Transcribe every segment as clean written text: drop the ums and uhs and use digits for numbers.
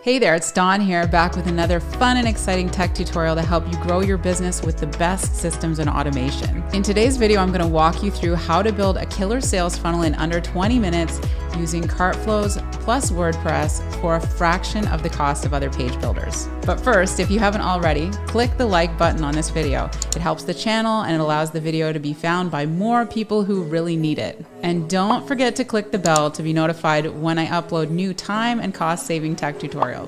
Hey there, it's Dawn here, back with another fun and exciting tech tutorial to help you grow your business with the best systems and automation. In today's video, I'm going to walk you through how to build a killer sales funnel in under 20 minutes using CartFlows plus WordPress for a fraction of the cost of other page builders. But first, if you haven't already, click the like button on this video. It helps the channel and it allows the video to be found by more people who really need it. And don't forget to click the bell to be notified when I upload new time and cost-saving tech tutorials.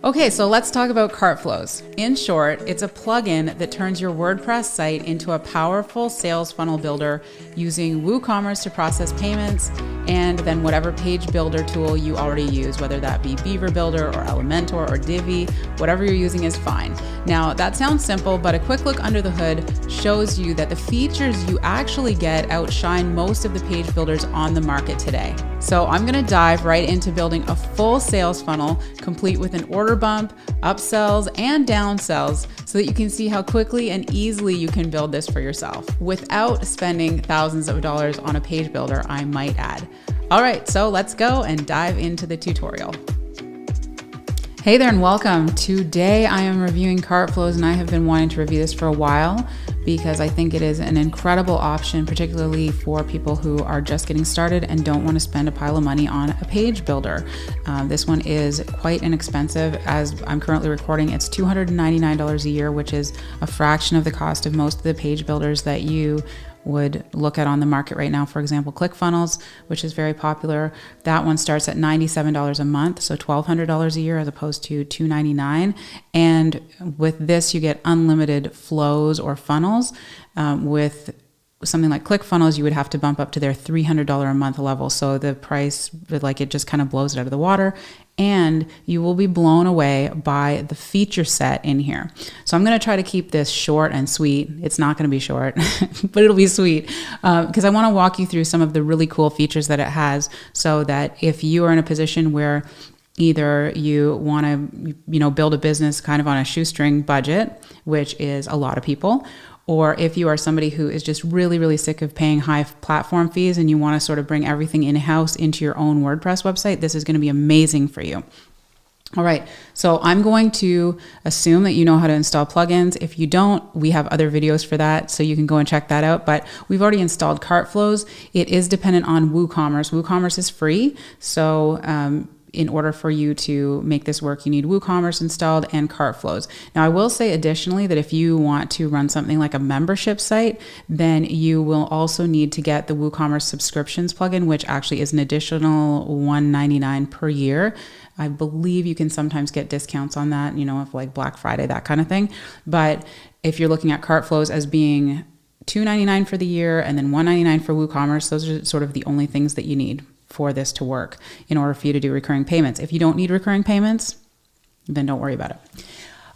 Okay, so let's talk about CartFlows. In short, it's a plugin that turns your WordPress site into a powerful sales funnel builder using WooCommerce to process payments and then whatever page builder tool you already use, whether that be BeaverBuilder or Elementor or Divi, whatever you're using is fine. Now, that sounds simple, but a quick look under the hood shows you that the features you actually get outshine most of the page builders on the market today. So I'm gonna dive right into building a full sales funnel complete with an order bump, upsells, and downsells so that you can see how quickly and easily you can build this for yourself without spending thousands of dollars on a page builder, I might add. All right, so let's go and dive into the tutorial. Hey there and welcome. Today I am reviewing CartFlows and I have been wanting to review this for a while because I think it is an incredible option, particularly for people who are just getting started and don't want to spend a pile of money on a page builder. This one is quite inexpensive. As I'm currently recording, it's $299 a year, which is a fraction of the cost of most of the page builders that you would look at on the market right now. For example, ClickFunnels, which is very popular. That one starts at $97 a month, so $1,200 a year as opposed to $299. And with this, you get unlimited flows or funnels. With something like ClickFunnels, you would have to bump up to their $300 a month level. So the price, like, it just kind of blows it out of the water. And you will be blown away by the feature set in here. So I'm going to try to keep this short and sweet. It's not going to be short, but it'll be sweet because I want to walk you through some of the really cool features that it has so that if you are in a position where either you want to, build a business kind of on a shoestring budget, which is a lot of people, or if you are somebody who is just really, really sick of paying high platform fees and you want to sort of bring everything in-house into your own WordPress website, this is going to be amazing for you. All right, so I'm going to assume that you know how to install plugins. If you don't, we have other videos for that, so you can go and check that out. But we've already installed CartFlows. It is dependent on WooCommerce. WooCommerce is free, so in order for you to make this work, you need WooCommerce installed and CartFlows. Now, I will say additionally that if you want to run something like a membership site, then you will also need to get the WooCommerce subscriptions plugin, which actually is an additional $199 per year. I believe you can sometimes get discounts on that, of like Black Friday, that kind of thing. But if you're looking at CartFlows as being $299 for the year and then $199 for WooCommerce, those are sort of the only things that you need for this to work in order for you to do recurring payments. If you don't need recurring payments, then don't worry about it.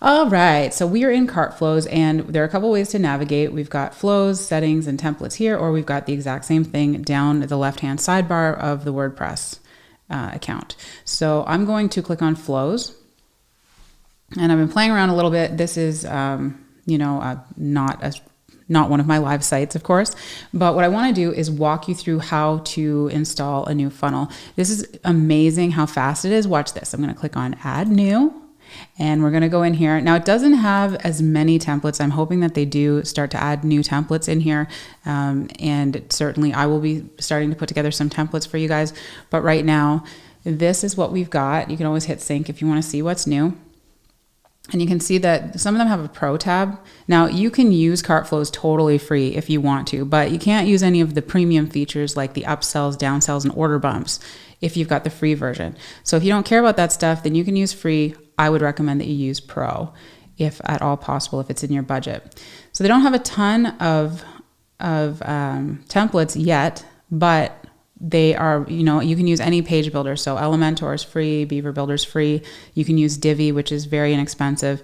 All right, so we are in CartFlows and there are a couple ways to navigate. We've got flows, settings, and templates here, or we've got the exact same thing down the left-hand sidebar of the WordPress account. So I'm going to click on flows and I've been playing around a little bit. This is, not one of my live sites, of course, but what I want to do is walk you through how to install a new funnel. This is amazing how fast it is. Watch this. I'm going to click on add new and we're going to go in here. Now, it doesn't have as many templates. I'm hoping that they do start to add new templates in here. And certainly I will be starting to put together some templates for you guys. But right now, this is what we've got. You can always hit sync if you want to see what's new. And you can see that some of them have a pro tab. Now, you can use CartFlows totally free if you want to, but you can't use any of the premium features like the upsells, downsells, and order bumps if you've got the free version. So if you don't care about that stuff, then you can use free. I would recommend that you use pro if at all possible, if it's in your budget. So they don't have a ton of templates yet, but they are, you can use any page builder. So Elementor is free, BeaverBuilder is free. You can use Divi, which is very inexpensive.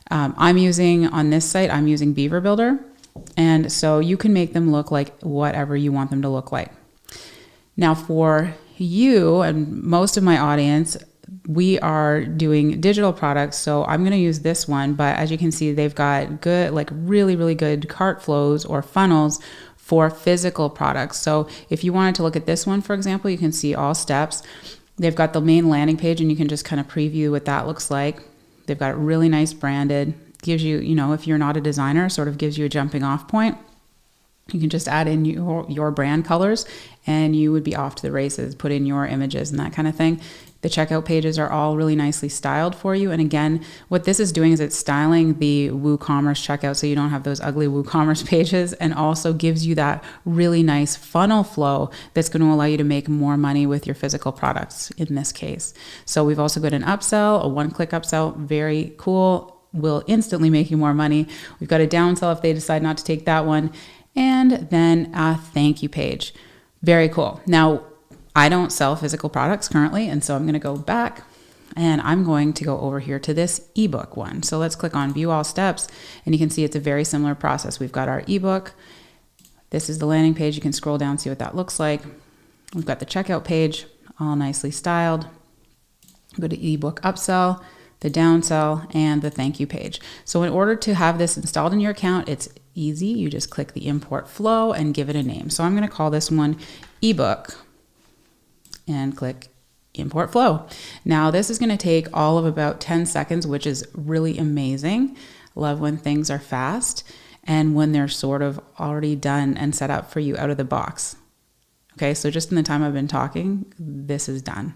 I'm using BeaverBuilder. And so you can make them look like whatever you want them to look like. Now for you and most of my audience, we are doing digital products. So I'm going to use this one, but as you can see, they've got good, like really, really good cart flows or funnels for physical products. So if you wanted to look at this one, for example, you can see all steps. They've got the main landing page, and you can just kind of preview what that looks like. They've got it really nice branded. Gives you, you know, if you're not a designer, sort of gives you a jumping off point. You can just add in your brand colors and you would be off to the races. Put in your images and that kind of thing. The checkout pages are all really nicely styled for you. And again, what this is doing is it's styling the WooCommerce checkout so you don't have those ugly WooCommerce pages, and also gives you that really nice funnel flow that's going to allow you to make more money with your physical products in this case. So we've also got an upsell, a one-click upsell, very cool, will instantly make you more money. We've got a downsell if they decide not to take that one. And then a thank you page. Very cool. Now, I don't sell physical products currently, and so I'm going to go back and I'm going to go over here to this ebook one. So let's click on view all steps, and you can see it's a very similar process. We've got our ebook. This is the landing page. You can scroll down, see what that looks like. We've got the checkout page, all nicely styled. Go to ebook upsell, the downsell, and the thank you page. So in order to have this installed in your account, it's easy. You just click the import flow and give it a name. So I'm going to call this one ebook and click import flow. Now this is going to take all of about 10 seconds, which is really amazing. Love when things are fast and when they're sort of already done and set up for you out of the box. Okay, so just in the time I've been talking, this is done.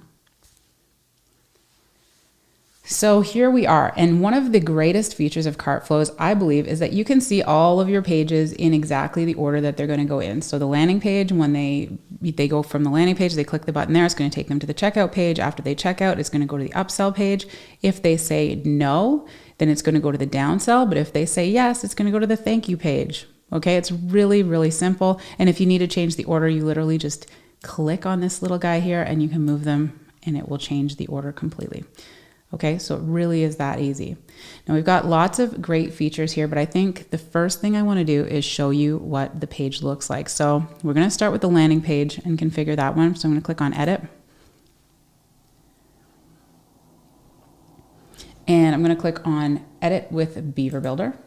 So here we are, and one of the greatest features of CartFlows, I believe, is that you can see all of your pages in exactly the order that they're going to go in. So the landing page, when they go from the landing page, they click the button there, it's going to take them to the checkout page. After they check out, it's going to go to the upsell page. If they say no, then it's going to go to the downsell, but if they say yes, it's going to go to the thank you page. Okay, it's really, really simple, and if you need to change the order, you literally just click on this little guy here and you can move them and it will change the order completely. Okay, so it really is that easy. Now we've got lots of great features here, but I think the first thing I want to do is show you what the page looks like. So we're going to start with the landing page and configure that one. So I'm going to click on edit. And I'm going to click on edit with BeaverBuilder.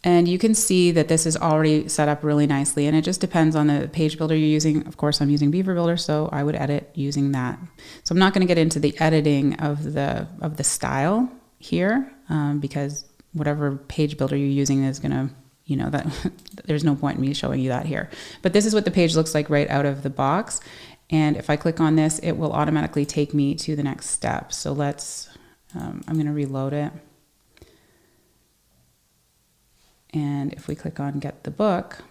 And you can see that this is already set up really nicely, and it just depends on the page builder you're using. Of course, I'm using BeaverBuilder, so I would edit using that. So I'm not going to get into the editing of the style here because whatever page builder you're using is going to, you know, that there's no point in me showing you that here. But this is what the page looks like right out of the box. And if I click on this, it will automatically take me to the next step. So let's, I'm going to reload it. And if we click on get the book,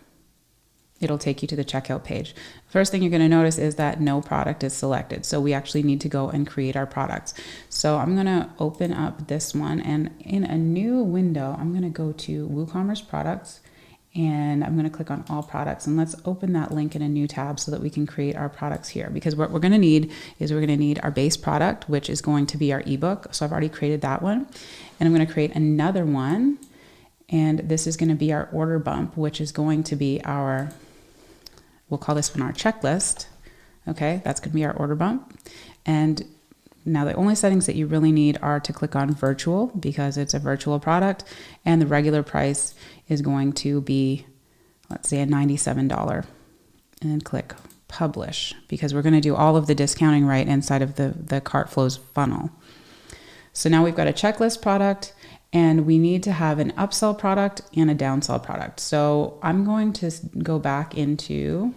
it'll take you to the checkout page. First thing you're going to notice is that no product is selected. So we actually need to go and create our products. So I'm going to open up this one, and in a new window, I'm going to go to WooCommerce products, and I'm going to click on all products, and let's open that link in a new tab so that we can create our products here. Because what we're going to need is we're going to need our base product, which is going to be our ebook. So I've already created that one, and I'm going to create another one. And this is going to be our order bump, which is going to be our, we'll call this one our checklist. Okay, that's going to be our order bump. And now the only settings that you really need are to click on virtual because it's a virtual product, and the regular price is going to be, let's say, a $97. And then click publish because we're going to do all of the discounting right inside of the CartFlows funnel. So now we've got a checklist product, and we need to have an upsell product and a downsell product. So I'm going to go back into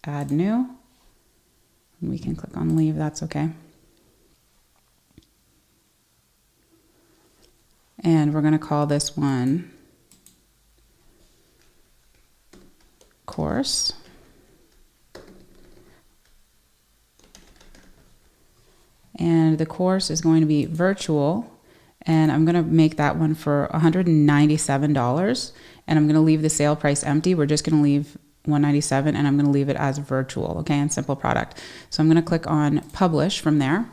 add new. We can click on leave, that's okay. And we're going to call this one course. And the course is going to be virtual. And I'm going to make that one for $197, and I'm going to leave the sale price empty. We're just going to leave $197, and I'm going to leave it as virtual, okay, and simple product. So I'm going to click on publish from there.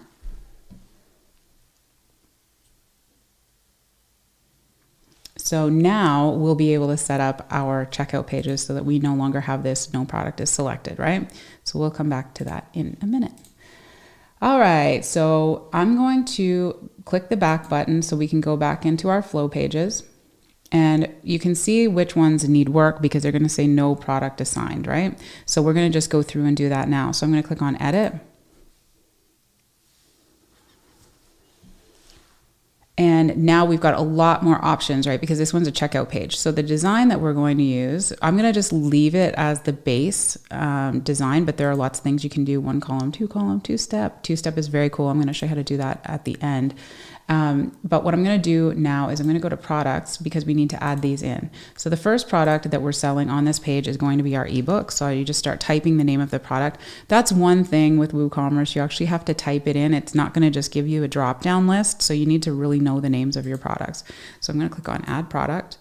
So now we'll be able to set up our checkout pages so that we no longer have this no product is selected, right? So we'll come back to that in a minute. All right, so I'm going to click the back button so we can go back into our flow pages. And you can see which ones need work because they're going to say no product assigned, right? So we're going to just go through and do that now. So I'm going to click on edit. And now we've got a lot more options, right? Because this one's a checkout page. So the design that we're going to use, I'm going to just leave it as the base design, but there are lots of things you can do. 1 column, 2 column, 2-step. 2-step is very cool. I'm going to show you how to do that at the end. But what I'm going to do now is I'm going to go to products because we need to add these in. So the first product that we're selling on this page is going to be our ebook. So you just start typing the name of the product. That's one thing with WooCommerce. You actually have to type it in. It's not going to just give you a drop-down list. So you need to really know the names of your products. So I'm going to click on add product.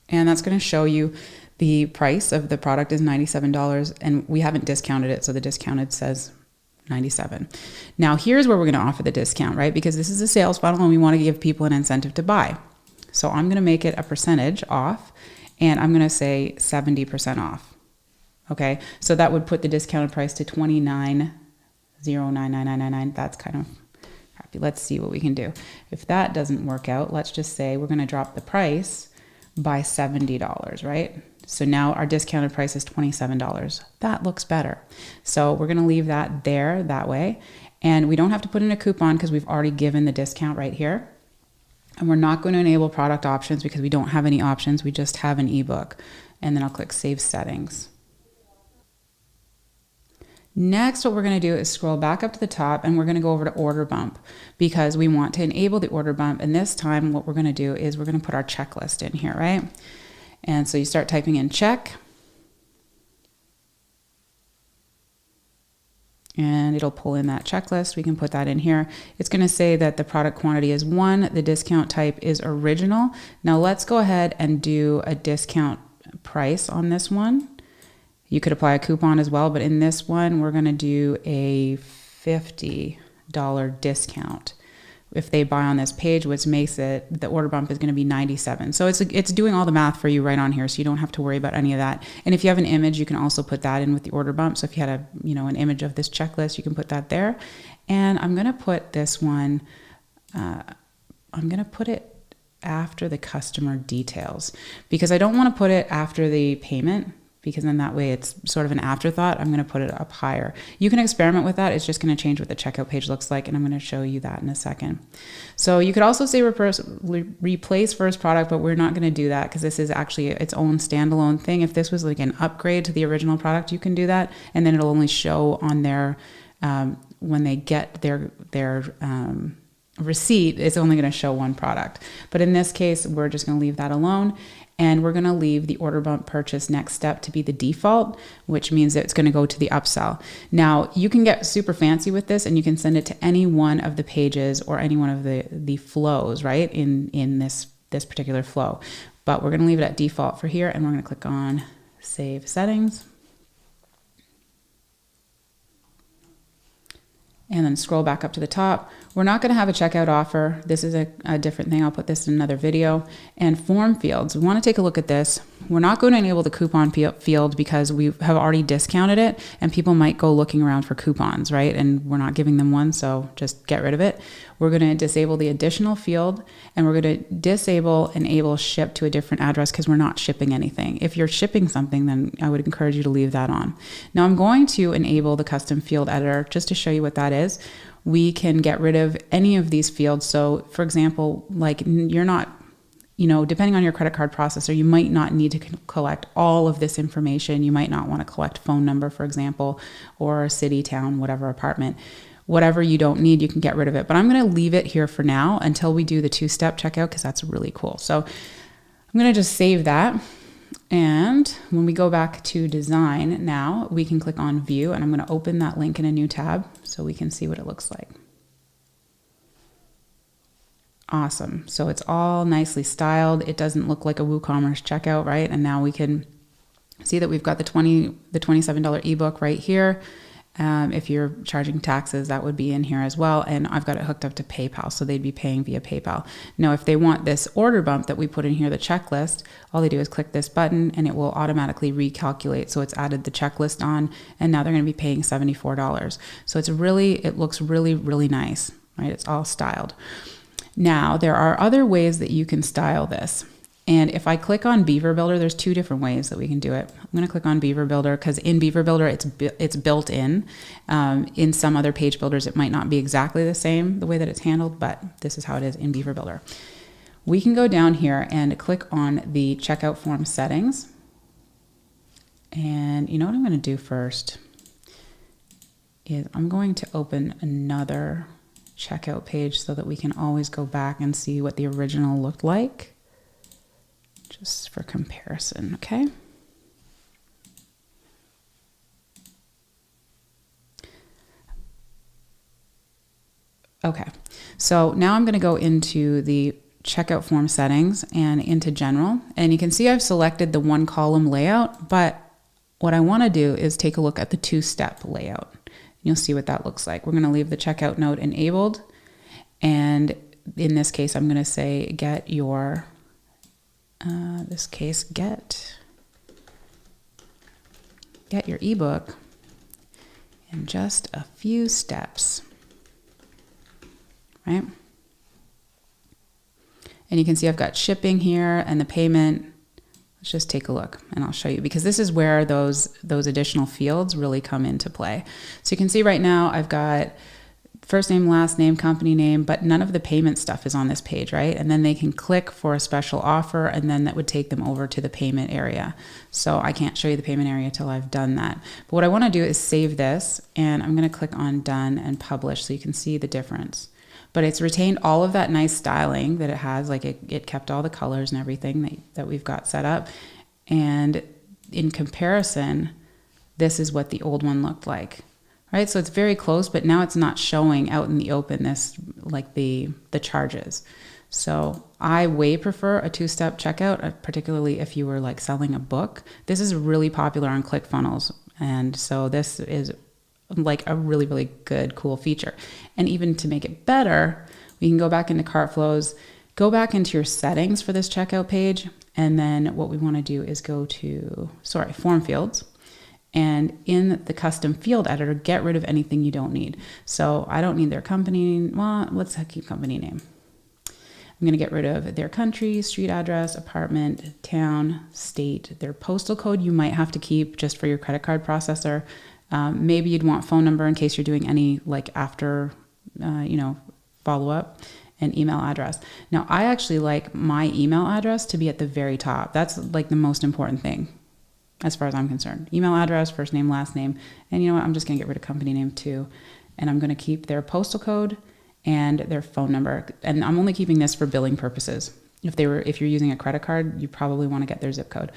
And that's going to show you the price of the product is $97 and we haven't discounted it. So the discounted says 97. Now here's where we're going to offer the discount, right? Because this is a sales funnel and we want to give people an incentive to buy. So I'm going to make it a percentage off and I'm going to say 70% off. Okay. So that would put the discounted price to $29,099,999. That's kind of crappy. Let's see what we can do. If that doesn't work out, let's just say we're going to drop the price by $70, right? So now our discounted price is $27. That looks better. So we're going to leave that there that way. And we don't have to put in a coupon because we've already given the discount right here. And we're not going to enable product options because we don't have any options. We just have an ebook. And then I'll click Save Settings. Next, what we're going to do is scroll back up to the top and we're going to go over to order bump because we want to enable the order bump. And this time what we're going to do is we're going to put our checklist in here, right? And so you start typing in check and it'll pull in that checklist. We can put that in here. It's going to say that the product quantity is 1, the discount type is original. Now let's go ahead and do a discount price on this one. You could apply a coupon as well, but in this one, we're going to do a $50 discount if they buy on this page, which makes it, the order bump is going to be 97. So it's doing all the math for you right on here. So you don't have to worry about any of that. And if you have an image, you can also put that in with the order bump. So if you had an image of this checklist, you can put that there. And I'm going to put this one, I'm going to put it after the customer details because I don't want to put it after the payment, because then that way it's sort of an afterthought. I'm going to put it up higher. You can experiment with that. It's just going to change what the checkout page looks like. And I'm going to show you that in a second. So you could also say replace first product, but we're not going to do that because this is actually its own standalone thing. If this was like an upgrade to the original product, you can do that. And then it'll only show on their, when they get their receipt, it's only going to show one product. But in this case, we're just going to leave that alone. And we're going to leave the order bump purchase next step to be the default, which means that it's going to go to the upsell. Now you can get super fancy with this and you can send it to any one of the pages or any one of the flows, right? In this particular flow, but we're going to leave it at default for here. And we're going to click on Save Settings. And then scroll back up to the top. We're not going to have a checkout offer. This is a different thing. I'll put this in another video. And form fields. We want to take a look at this. We're not going to enable the coupon field because we have already discounted it and people might go looking around for coupons, right? And we're not giving them one, so just get rid of it. We're going to disable the additional field and we're going to disable enable ship to a different address because we're not shipping anything. If you're shipping something, then I would encourage you to leave that on. Now I'm going to enable the custom field editor just to show you what that is. We can get rid of any of these fields. So for example, like you're not, depending on your credit card processor, you might not need to collect all of this information. You might not want to collect phone number, for example, or city, town, whatever, apartment. Whatever you don't need, you can get rid of it. But I'm going to leave it here for now until we do the 2-step checkout because that's really cool. So I'm going to just save that. And when we go back to design now, we can click on view and I'm going to open that link in a new tab so we can see what it looks like. Awesome. So it's all nicely styled. It doesn't look like a WooCommerce checkout, right? And now we can see that we've got the $27 ebook right here. If you're charging taxes, that would be in here as well. And I've got it hooked up to PayPal, so they'd be paying via PayPal. Now, if they want this order bump that we put in here, the checklist, all they do is click this button and it will automatically recalculate. So it's added the checklist on and now they're going to be paying $74. So it looks really, really nice, right? It's all styled. Now, there are other ways that you can style this. And if I click on BeaverBuilder, there's two different ways that we can do it. I'm going to click on BeaverBuilder because in BeaverBuilder, it's built in. In some other page builders, it might not be exactly the same, the way that it's handled, but this is how it is in BeaverBuilder. We can go down here and click on the checkout form settings. And you know what I'm going to do first is I'm going to open another checkout page so that we can always go back and see what the original looked like, just for comparison, okay? Okay, so now I'm going to go into the checkout form settings and into general, and you can see I've selected the one column layout, but what I want to do is take a look at the two-step layout. You'll see what that looks like. We're going to leave the checkout node enabled. And in this case, I'm going to say get your, get your ebook in just a few steps, right? And you can see I've got shipping here and the payment. Let's just take a look and I'll show you, because this is where those additional fields really come into play. So you can see right now I've got first name, last name, company name, but none of the payment stuff is on this page, right? And then they can click for a special offer, and then that would take them over to the payment area. So I can't show you the payment area till I've done that. But what I want to do is save this, and I'm going to click on done and publish so you can see the difference. But it's retained all of that nice styling that it has, like it kept all the colors and everything that we've got set up. And in comparison, this is what the old one looked like, right? So it's very close, but now it's not showing out in the open this, like the charges. So I way prefer a two-step checkout, particularly if you were like selling a book. This is really popular on ClickFunnels. And so this is like a really, really good, cool feature. And even to make it better, we can go back into CartFlows, go back into your settings for this checkout page. And then what we want to do is go to, form fields. And in the custom field editor, get rid of anything you don't need. So I don't need their company. Well, let's keep company name. I'm going to get rid of their country, street address, apartment, town, state, their postal code. You might have to keep just for your credit card processor. Maybe you'd want phone number in case you're doing any like after, follow up, and email address. Now, I actually like my email address to be at the very top. That's like the most important thing as far as I'm concerned. Email address, first name, last name. And you know what? I'm just going to get rid of company name too. And I'm going to keep their postal code and their phone number. And I'm only keeping this for billing purposes. If you're using a credit card, you probably want to get their zip code.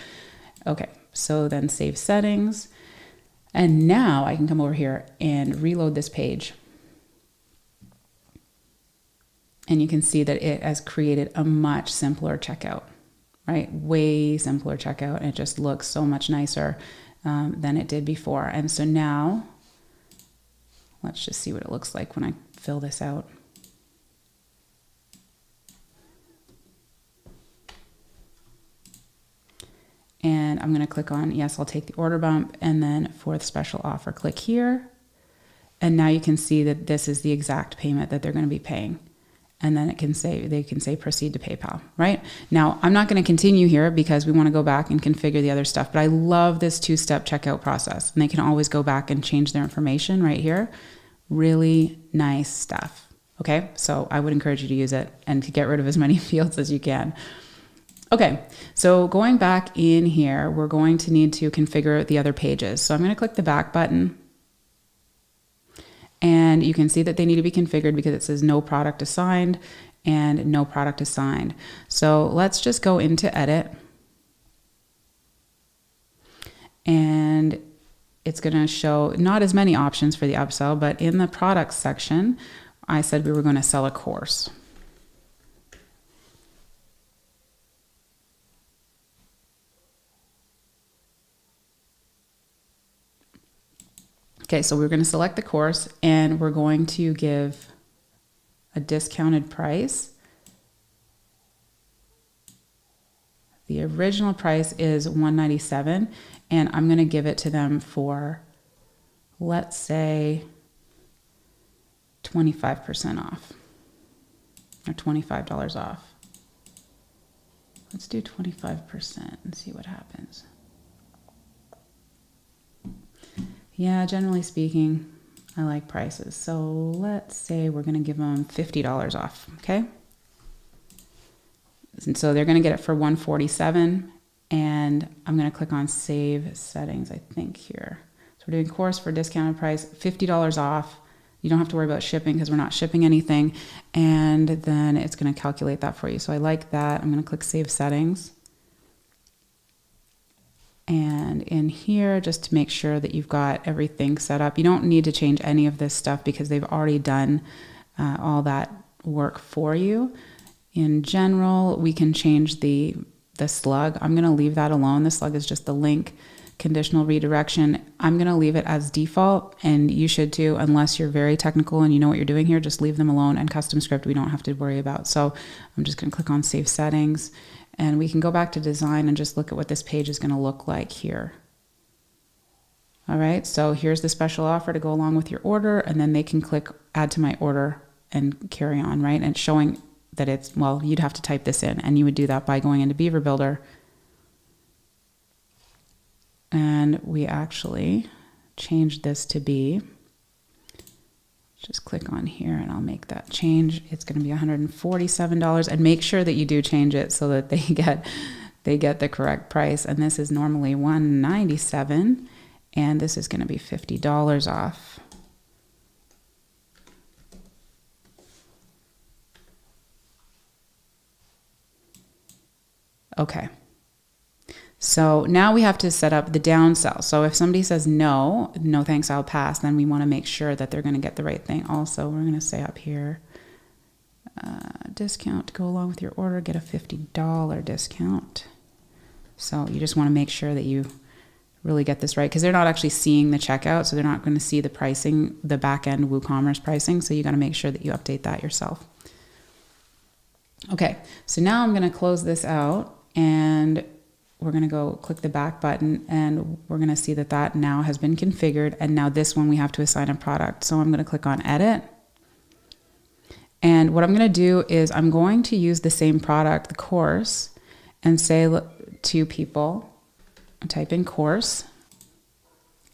Okay. So then save settings. And now I can come over here and reload this page. And you can see that it has created a much simpler checkout, right? Way simpler checkout. And it just looks so much nicer than it did before. And so now, let's just see what it looks like when I fill this out. And I'm going to click on, yes, I'll take the order bump. And then for the special offer, click here. And now you can see that this is the exact payment that they're going to be paying. And then they can say proceed to PayPal, right? Now, I'm not going to continue here because we want to go back and configure the other stuff, but I love this two-step checkout process. And they can always go back and change their information right here. Really nice stuff. Okay, so I would encourage you to use it and to get rid of as many fields as you can. Okay, so going back in here, we're going to need to configure the other pages. So I'm going to click the back button. And you can see that they need to be configured because it says no product assigned and no product assigned. So let's just go into edit. And it's going to show not as many options for the upsell, but in the products section, I said we were going to sell a course. Okay, so we're going to select the course and we're going to give a discounted price. The original price is $197 and I'm going to give it to them for, let's say, 25% off. or $25 off. Let's do 25% and see what happens. Yeah, generally speaking, I like prices. So let's say we're going to give them $50 off, okay? And so they're going to get it for $147, and I'm going to click on Save Settings, I think here. So we're doing course for discounted price, $50 off. You don't have to worry about shipping because we're not shipping anything, and then it's going to calculate that for you. So I like that. I'm going to click Save Settings. And in here, just to make sure that you've got everything set up, you don't need to change any of this stuff because they've already done all that work for you. In general, we can change the slug. I'm going to leave that alone. The slug is just the link conditional redirection. I'm going to leave it as default, and you should too, unless you're very technical and you know what you're doing here. Just leave them alone, and custom script we don't have to worry about. So I'm just going to click on Save Settings. And we can go back to design and just look at what this page is going to look like here. All right, so here's the special offer to go along with your order, and then they can click add to my order and carry on, right? And it's showing that it's, well, you'd have to type this in, and you would do that by going into BeaverBuilder. And we actually changed this to be, just click on here and I'll make that change. It's going to be $147, and make sure that you do change it so that they get the correct price. And this is normally $197, and this is going to be $50 off. Okay. So now we have to set up the downsell. So if somebody says no thanks, I'll pass, then we want to make sure that they're going to get the right thing. Also, we're going to say up here, discount to go along with your order, get a $50 discount. So you just want to make sure that you really get this right, because they're not actually seeing the checkout, so they're not going to see the pricing, the back-end WooCommerce pricing, so you got to make sure that you update that yourself. Okay, so now I'm going to close this out, and we're going to go click the back button, and we're going to see that that now has been configured. And now this one we have to assign a product. So I'm going to click on edit. And what I'm going to do is I'm going to use the same product, the course, and say to people, type in course.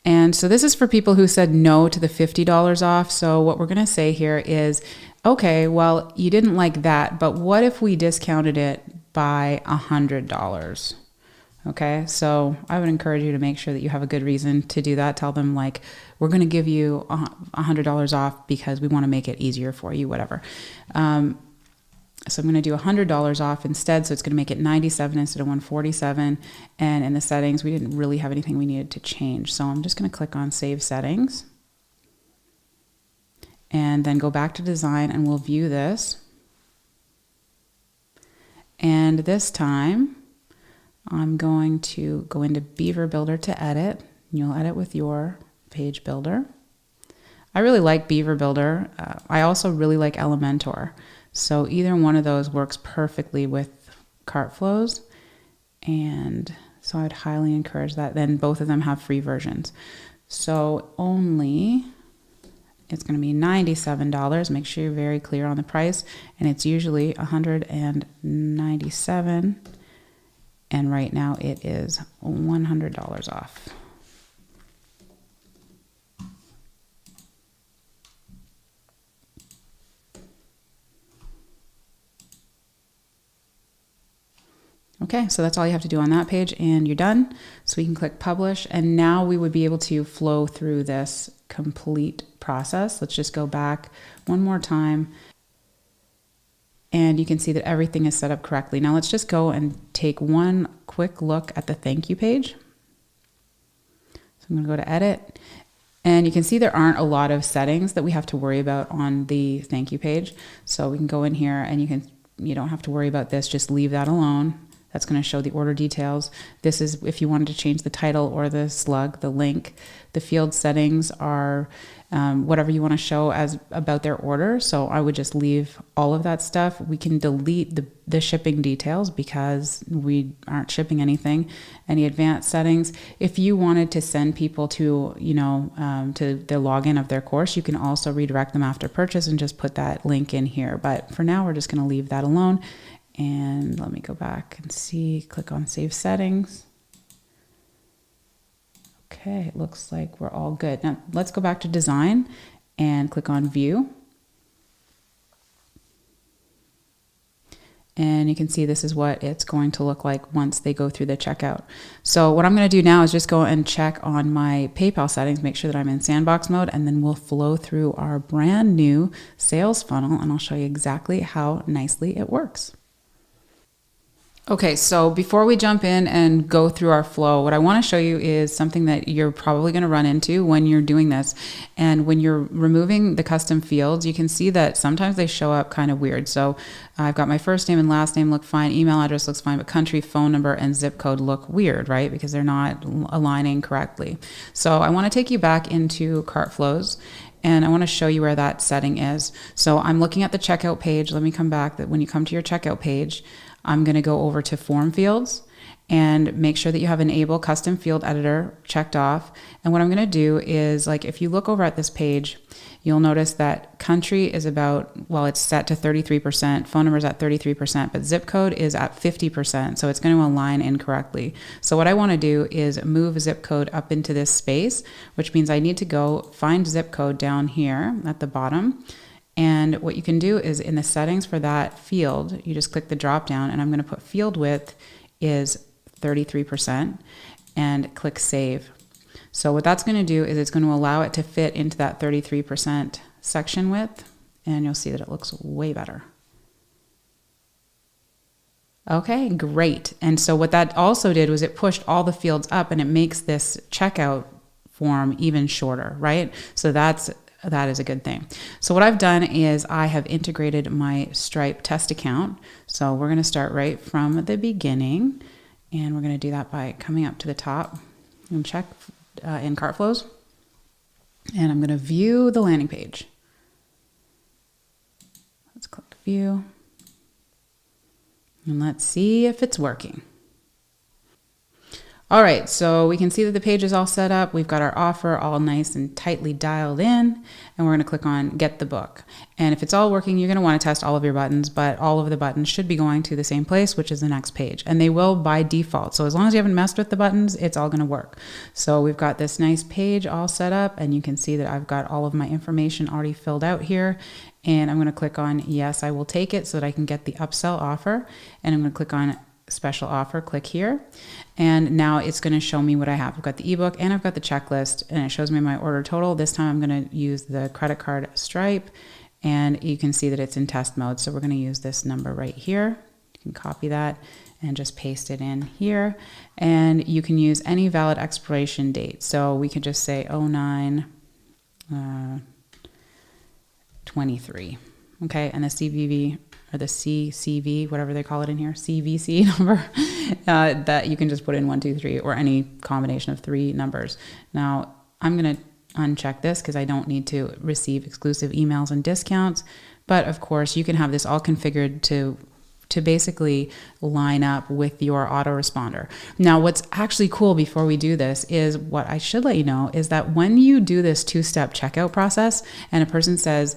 And so this is for people who said no to the $50 off. So what we're going to say here is, okay, well, you didn't like that, but what if we discounted it by $100? Okay, so I would encourage you to make sure that you have a good reason to do that. Tell them, like, we're going to give you $100 off because we want to make it easier for you, whatever. So I'm going to do $100 off instead. So it's going to make it $97 instead of $147. And in the settings, we didn't really have anything we needed to change. So I'm just going to click on Save Settings. And then go back to design, and we'll view this. And this time, I'm going to go into BeaverBuilder to edit. You'll edit with your page builder. I really like BeaverBuilder. I also really like Elementor. So either one of those works perfectly with CartFlows. And so I'd highly encourage that. Then both of them have free versions. So only, it's going to be $97. Make sure you're very clear on the price. And it's usually $197. And right now it is $100 off. Okay, so that's all you have to do on that page, and you're done. So we can click publish, and now we would be able to flow through this complete process. Let's just go back one more time. And you can see that everything is set up correctly. Now let's just go and take one quick look at the thank you page. So I'm going to go to edit, and you can see there aren't a lot of settings that we have to worry about on the thank you page. So we can go in here, and you don't have to worry about this. Just leave that alone. That's going to show the order details. This is if you wanted to change the title or the slug, the link. The field settings are whatever you want to show as about their order. So I would just leave all of that stuff. We can delete the shipping details because we aren't shipping anything. Any advanced settings. If you wanted to send people to, to the login of their course, you can also redirect them after purchase and just put that link in here. But for now, we're just going to leave that alone. And let me go back and see, click on Save Settings. Okay, it looks like we're all good. Now let's go back to Design and click on View. And you can see this is what it's going to look like once they go through the checkout. So what I'm going to do now is just go and check on my PayPal settings, make sure that I'm in sandbox mode, and then we'll flow through our brand new sales funnel and I'll show you exactly how nicely it works. Okay, so before we jump in and go through our flow, what I want to show you is something that you're probably going to run into when you're doing this. And when you're removing the custom fields, you can see that sometimes they show up kind of weird. So I've got my first name and last name look fine, email address looks fine, but country, phone number, and zip code look weird, right? Because they're not aligning correctly. So I want to take you back into CartFlows. And I want to show you where that setting is. So I'm looking at the checkout page. Let me come back. That when you come to your checkout page, I'm going to go over to form fields and make sure that you have enable custom field editor checked off. And what I'm going to do is, like, if you look over at this page, you'll notice that country is it's set to 33%, phone number is at 33%, but zip code is at 50%. So it's going to align incorrectly. So what I want to do is move zip code up into this space, which means I need to go find zip code down here at the bottom. And what you can do is in the settings for that field, you just click the drop down, and I'm going to put field width is 33% and click save. So what that's going to do is it's going to allow it to fit into that 33% section width, and you'll see that it looks way better. Okay, great. And so what that also did was it pushed all the fields up, and it makes this checkout form even shorter, right? So that is a good thing. So what I've done is I have integrated my Stripe test account. So we're going to start right from the beginning, and we're going to do that by coming up to the top and check in CartFlows. And I'm going to view the landing page. Let's click view. And let's see if it's working. All right, so we can see that the page is all set up. We've got our offer all nice and tightly dialed in, and we're gonna click on Get the Book. And if it's all working, you're gonna wanna test all of your buttons, but all of the buttons should be going to the same place, which is the next page. And they will by default. So as long as you haven't messed with the buttons, it's all gonna work. So we've got this nice page all set up, and you can see that I've got all of my information already filled out here. And I'm gonna click on Yes, I will take it, so that I can get the upsell offer. And I'm gonna click on Special Offer, click here. And now it's going to show me what I have. I've got the ebook and I've got the checklist, and it shows me my order total. This time I'm going to use the credit card Stripe, and you can see that it's in test mode. So we're going to use this number right here. You can copy that and just paste it in here. And you can use any valid expiration date. So we could just say 09/23. Okay, and the CVV or the CCV, whatever they call it in here, CVC number, that you can just put in 1, 2, 3, or any combination of 3 numbers. Now, I'm going to uncheck this because I don't need to receive exclusive emails and discounts. But of course, you can have this all configured to basically line up with your autoresponder. Now, what's actually cool before we do this is what I should let you know is that when you do this 2-step checkout process and a person says,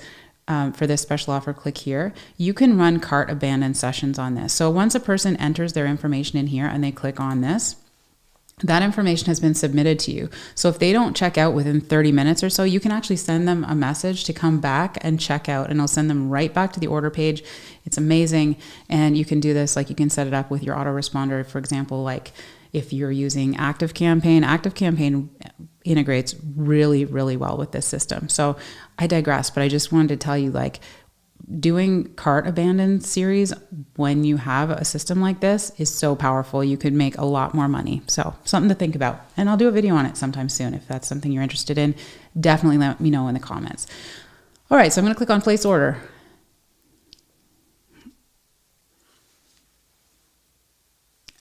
for this special offer, click here, you can run cart abandon sessions on this. So once a person enters their information in here and they click on this, that information has been submitted to you. So if they don't check out within 30 minutes or so, you can actually send them a message to come back and check out, and it'll send them right back to the order page. It's amazing. And you can do this, like you can set it up with your autoresponder. For example, like if you're using ActiveCampaign integrates really, really well with this system. So I digress, but I just wanted to tell you, like, doing cart abandon series when you have a system like this is so powerful. You could make a lot more money. So something to think about. And I'll do a video on it sometime soon. If that's something you're interested in, definitely let me know in the comments. All right, so I'm going to click on place order.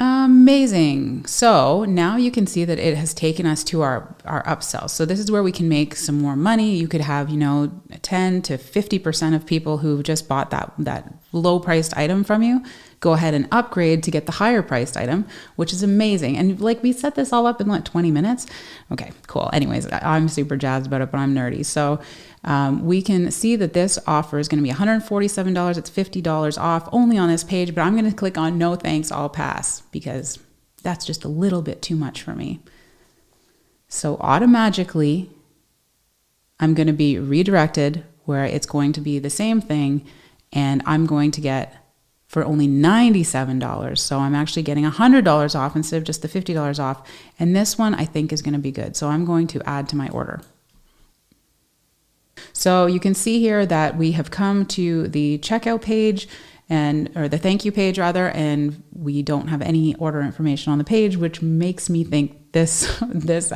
Amazing. So now you can see that it has taken us to our upsells. So this is where we can make some more money. You could have, 10 to 50% of people who just bought that low priced item from you go ahead and upgrade to get the higher priced item, which is amazing. And like we set this all up in like 20 minutes. Okay, cool. Anyways, I'm super jazzed about it, but I'm nerdy. So we can see that this offer is going to be $147. It's $50 off only on this page, but I'm going to click on no thanks, I'll pass, because that's just a little bit too much for me. So automatically, I'm going to be redirected where it's going to be the same thing, and I'm going to get for only $97. So I'm actually getting $100 off instead of just the $50 off. And this one I think is going to be good. So I'm going to add to my order. So you can see here that we have come to the checkout page or the thank you page rather, and we don't have any order information on the page, which makes me think this template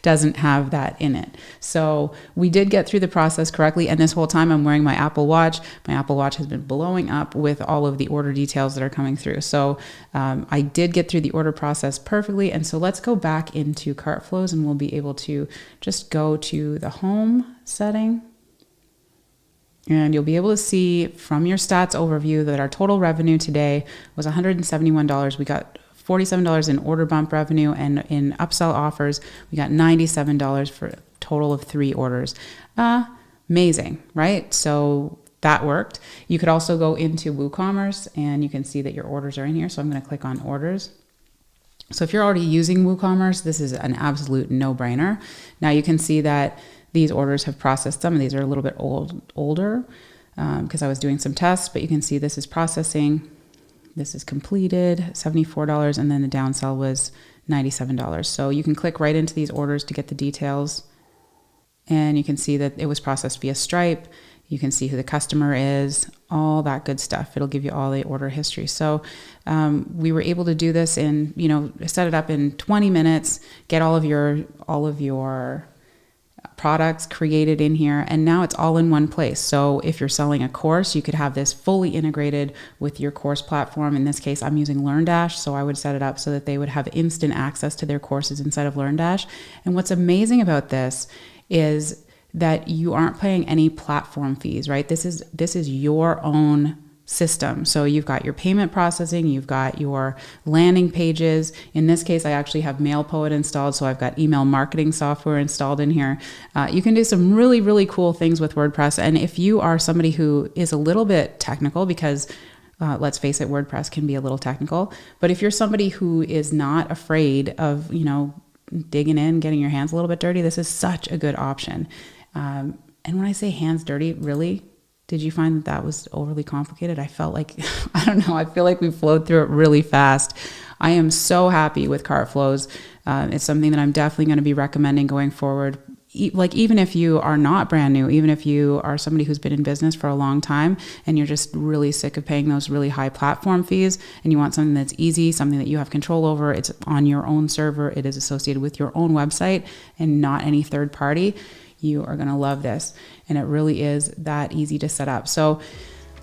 doesn't have that in it. So we did get through the process correctly, and this whole time I'm wearing my Apple Watch. My Apple Watch has been blowing up with all of the order details that are coming through. So I did get through the order process perfectly, and so let's go back into CartFlows, and we'll be able to just go to the home setting. And you'll be able to see from your stats overview that our total revenue today was $171. We got $47 in order bump revenue, and in upsell offers, we got $97 for a total of 3 orders. Amazing, right? So that worked. You could also go into WooCommerce and you can see that your orders are in here. So I'm going to click on orders. So if you're already using WooCommerce, this is an absolute no-brainer. Now you can see that these orders have processed. Some of these are a little bit older because I was doing some tests, but you can see this is processing. This is completed, $74, and then the downsell was $97. So you can click right into these orders to get the details, and you can see that it was processed via Stripe. You can see who the customer is, all that good stuff. It'll give you all the order history. So we were able to do this in, set it up in 20 minutes, get all of your products created in here, and now it's all in one place. So if you're selling a course, you could have this fully integrated with your course platform. In this case, I'm using LearnDash, so I would set it up so that they would have instant access to their courses inside of LearnDash. And what's amazing about this is that you aren't paying any platform fees, right? This is your own system. So you've got your payment processing, you've got your landing pages. In this case, I actually have MailPoet installed, so I've got email marketing software installed in here. You can do some really, really cool things with WordPress. And if you are somebody who is a little bit technical, because let's face it, WordPress can be a little technical, but if you're somebody who is not afraid of, digging in, getting your hands a little bit dirty, this is such a good option. And when I say hands dirty, really, did you find that was overly complicated? I felt like, I don't know, I feel like we flowed through it really fast. I am so happy with CartFlows. It's something that I'm definitely going to be recommending going forward. Even if you are not brand new, even if you are somebody who's been in business for a long time and you're just really sick of paying those really high platform fees and you want something that's easy, something that you have control over, it's on your own server, it is associated with your own website and not any third party, you are going to love this. And it really is that easy to set up. So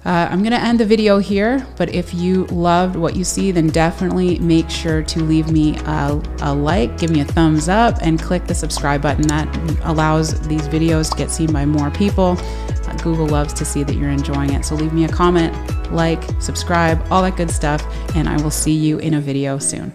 I'm going to end the video here, but if you loved what you see, then definitely make sure to leave me a like, give me a thumbs up, and click the subscribe button. That allows these videos to get seen by more people. Google loves to see that you're enjoying it. So leave me a comment, like, subscribe, all that good stuff, and I will see you in a video soon.